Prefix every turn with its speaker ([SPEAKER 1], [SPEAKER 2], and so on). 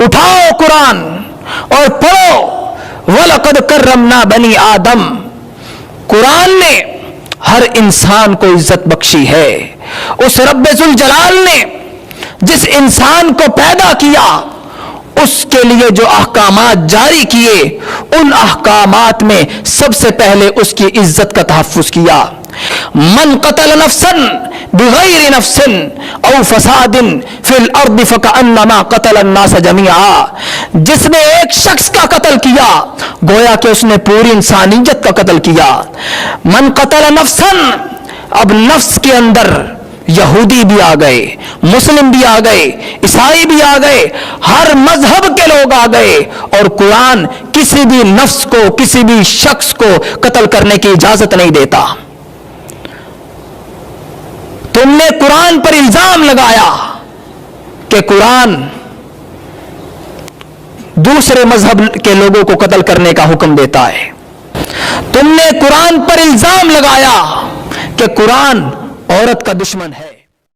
[SPEAKER 1] اٹھاؤ قرآن اور پڑھو وَلَقَدْ كَرَّمْنَا بَنِي آدم. قرآن نے ہر انسان کو عزت بخشی ہے. اس رب ذوالجلال نے جس انسان کو پیدا کیا اس کے لیے جو احکامات جاری کیے ان احکامات میں سب سے پہلے اس کی عزت کا تحفظ کیا. من قتل نفسا بغیر نفس او فساد فی الارض فکأنما قتل الناس جميعا. جس نے ایک شخص کا قتل کیا گویا کہ اس نے پوری انسانیت کا قتل کیا. من قتل نفسا، اب نفس کے اندر یہودی بھی آ گئے، مسلم بھی آ گئے، عیسائی بھی آ گئے، ہر مذہب کے لوگ آ گئے، اور قرآن کسی بھی نفس کو کسی بھی شخص کو قتل کرنے کی اجازت نہیں دیتا. تم نے قرآن پر الزام لگایا کہ قرآن دوسرے مذہب کے لوگوں کو قتل کرنے کا حکم دیتا ہے. تم نے قرآن پر الزام لگایا کہ قرآن عورت کا دشمن ہے.